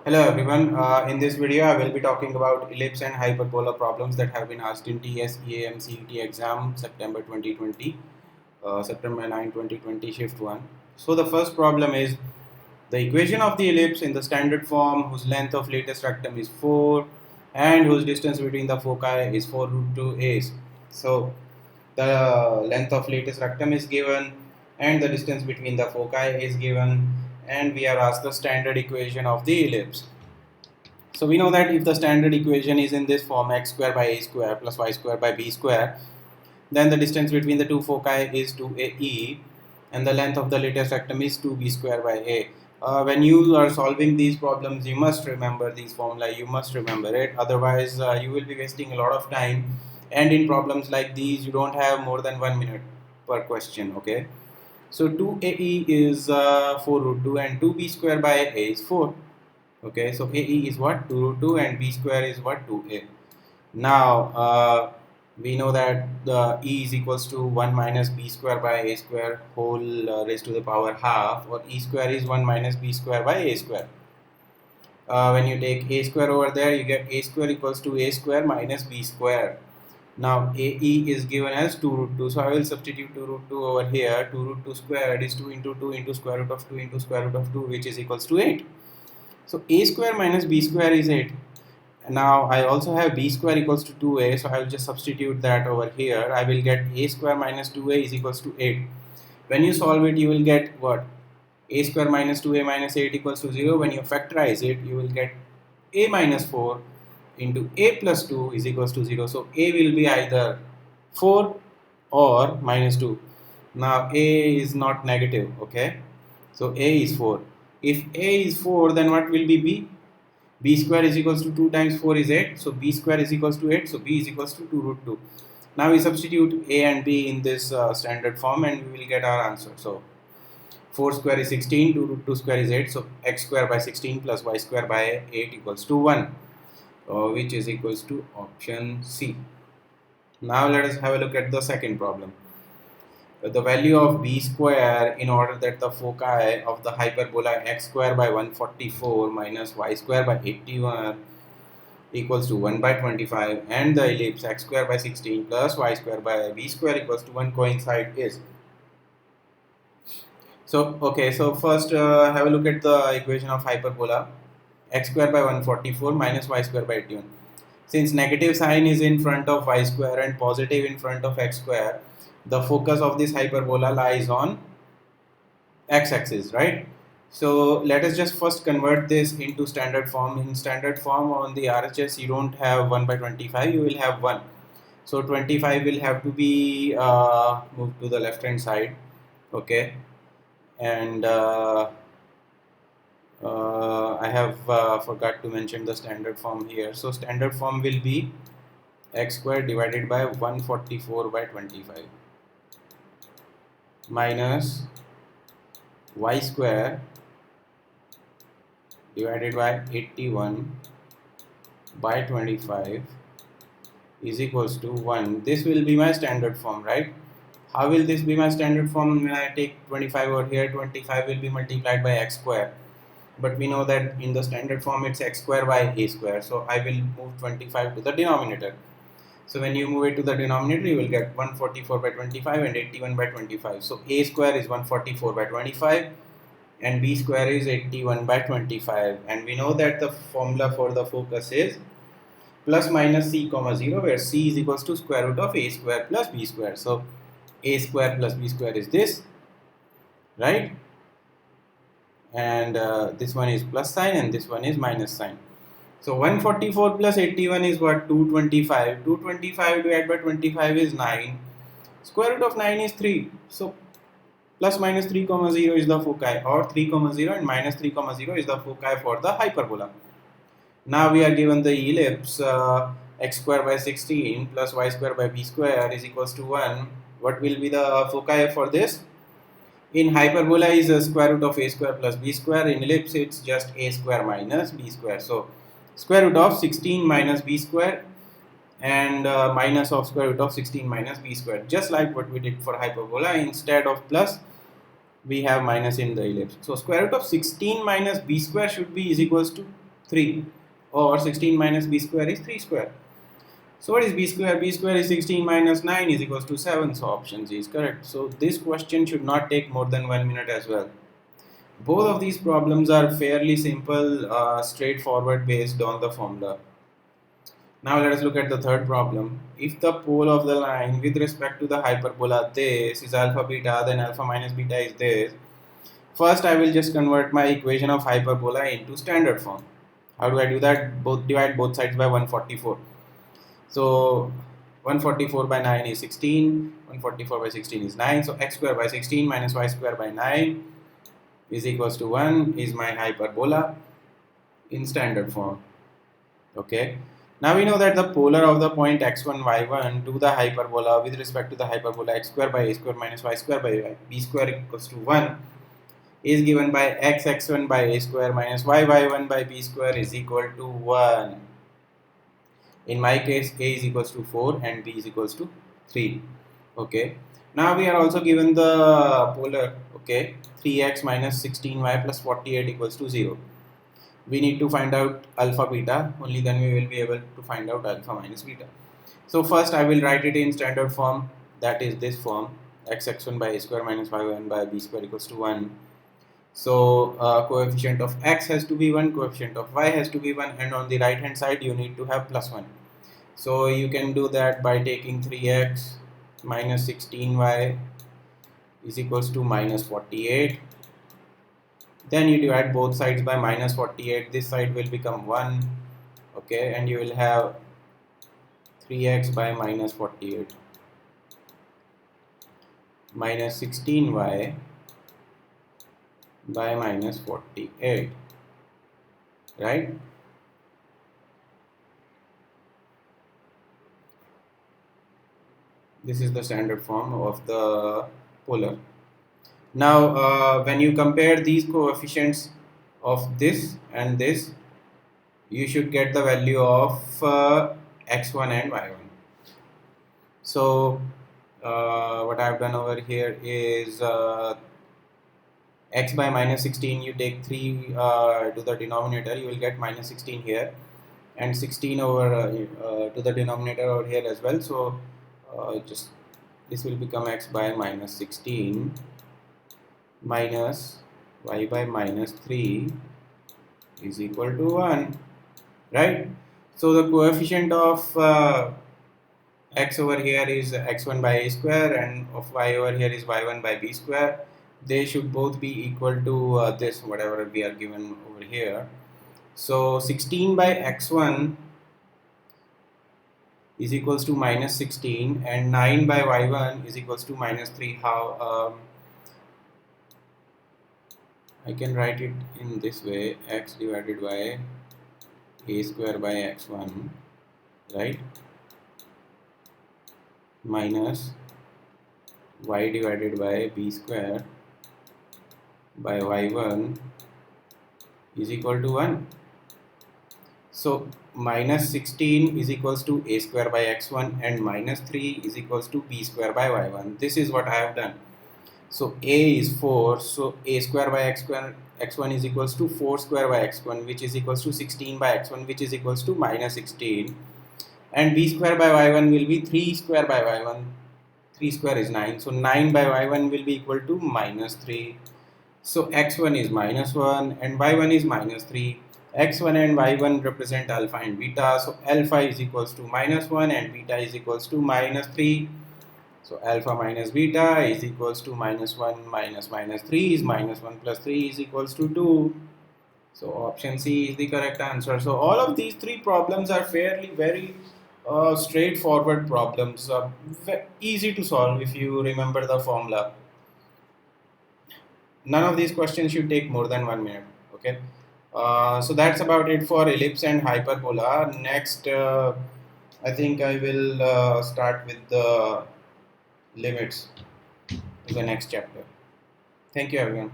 Hello everyone. In this video, I will be talking about ellipse and hyperbola problems that have been asked in TS EAM CET exam September 2020, September 9, 2020, shift 1. So the first problem is the equation of the ellipse in the standard form whose length of latest rectum is 4 and whose distance between the foci is 4 root 2 a's. So the length of latest rectum is given and the distance between the foci is given, and we are asked the standard equation of the ellipse. So we know that if the standard equation is in this form, x square by a square plus y square by b square, then the distance between the two foci is 2ae and the length of the latest rectum is 2b square by a. When you are solving these problems, you must remember these formula, you must remember it, otherwise you will be wasting a lot of time, and in problems like these you don't have more than 1 minute per question. Okay, so 2ae is 4 root 2 and 2b square by a is 4. Okay, so AE is what? 2 root 2 and B square is what? 2A. Now, we know that the E is equals to 1 minus B square by A square whole raised to the power half, or E square is 1 minus B square by A square. When you take A square over there, you get A square equals to A square minus B square. Now, AE is given as 2 root 2, so I will substitute 2 root 2 over here. 2 root 2 squared is 2 into 2 into square root of 2 into square root of 2, which is equals to 8. So a square minus b square is 8. Now I also have b square equals to 2a, so I will just substitute that over here. I will get a square minus 2a is equals to 8. When you solve it, you will get what? A square minus 2a minus 8 equals to 0. When you factorize it, you will get a minus 4 into a plus 2 is equals to 0. So a will be either 4 or minus 2. Now a is not negative, okay? So a is 4. If a is 4, then what will be b? B square is equals to 2 times 4 is 8. So b square is equals to 8. So b is equals to 2 root 2. Now we substitute a and b in this standard form and we will get our answer. So 4 square is 16, 2 root 2 square is 8. So x square by 16 plus y square by 8 equals to 1, which is equals to option C. Now let us have a look at the second problem. The value of b square in order that the foci of the hyperbola x square by 144 minus y square by 81 equals to 1 by 25 and the ellipse x square by 16 plus y square by b square equals to 1 coincide is. So okay, so first have a look at the equation of hyperbola x square by 144 minus y square by 81. Since negative sign is in front of y square and positive in front of x square, the focus of this hyperbola lies on x-axis, right? So let us just first convert this into standard form. In standard form on the RHS, you don't have 1 by 25, you will have 1. So 25 will have to be moved to the left hand side, okay? And I have forgot to mention the standard form here. So standard form will be x square divided by 144 by 25 minus y square divided by 81 by 25 is equals to 1. This will be my standard form, right? How will this be my standard form? When I take 25 over here, 25 will be multiplied by x square. But we know that in the standard form it's x square by a square. So I will move 25 to the denominator. So when you move it to the denominator, you will get 144 by 25 and 81 by 25. So a square is 144 by 25 and b square is 81 by 25. And we know that the formula for the focus is plus minus c comma 0, where c is equals to square root of a square plus b square. So a square plus b square is this, right? And this one is plus sign and this one is minus sign. So 144 plus 81 is what? 225. 225 divided by 25 is 9. Square root of 9 is 3. So plus minus 3 comma 0 is the foci, or 3 comma 0 and minus 3 comma 0 is the foci for the hyperbola. Now we are given the ellipse x square by 16 plus y square by b square is equals to 1. What will be the foci for this? In hyperbola is a square root of a square plus b square. In ellipse it's just a square minus b square. So square root of 16 minus b square and minus of square root of 16 minus b square. Just like what we did for hyperbola, instead of plus we have minus in the ellipse. So square root of 16 minus b square should be is equals to 3, or 16 minus b square is 3 square. So what is b square? B square is 16 minus 9 is equals to 7. So option C is correct. So this question should not take more than 1 minute as well. Both of these problems are fairly simple, straightforward based on the formula. Now let us look at the third problem. If the pole of the line with respect to the hyperbola this is alpha beta, then alpha minus beta is this. First I will just convert my equation of hyperbola into standard form. How do I do that? Divide both sides by 144. So 144 by 9 is 16, 144 by 16 is 9. So x square by 16 minus y square by 9 is equals to 1 is my hyperbola in standard form. Okay. Now we know that the polar of the point x1, y1 to the hyperbola with respect to the hyperbola x square by a square minus y square by b square equals to 1 is given by x1 by a square minus y1 by b square is equal to 1. In my case, a is equals to 4 and b is equals to 3. Okay. Now we are also given the polar. Okay. 3x minus 16y plus 48 equals to 0. We need to find out alpha beta, only then we will be able to find out alpha minus beta. So first I will write it in standard form, that is this form, x1 by a square minus y1 by b square equals to 1. So coefficient of x has to be 1, coefficient of y has to be 1, and on the right hand side you need to have plus 1. So you can do that by taking 3x minus 16y is equals to minus 48. Then you divide both sides by minus 48. This side will become 1. Okay, and you will have 3x by minus 48 minus 16y by minus 48, right? This is the standard form of the polar. Now when you compare these coefficients of this and this, you should get the value of x1 and y1. So what I have done over here is x by minus 16, you take 3 to the denominator, you will get minus 16 here, and 16 over to the denominator over here as well. So just this will become x by minus 16 minus y by minus 3 is equal to 1, right? So the coefficient of x over here is x1 by a square, and of y over here is y1 by b square. They should both be equal to this, whatever we are given over here. So 16 by x1 is equals to minus 16, and 9 by y1 is equals to minus 3. How? I can write it in this way: x divided by a square by x1, right, minus y divided by b square by y1 is equal to 1. So minus 16 is equals to a square by x1, and minus 3 is equals to b square by y1. This is what I have done. So a is 4, so a square by x1 is equals to 4 square by x1, which is equals to 16 by x1, which is equals to minus 16, and b square by y1 will be 3 square by y1. 3 square is 9, so 9 by y1 will be equal to minus 3. So x1 is minus 1 and y1 is minus 3. x1 and y1 represent alpha and beta, so alpha is equals to minus 1 and beta is equals to minus 3. So alpha minus beta is equals to minus 1 minus minus 3 is minus 1 plus 3 is equals to 2. So option C is the correct answer. So all of these three problems are fairly very straightforward problems, easy to solve if you remember the formula. None of these questions should take more than 1 minute. Okay. So that's about it for ellipse and hyperbola. Next, I think I will start with the limits in the next chapter. Thank you, everyone.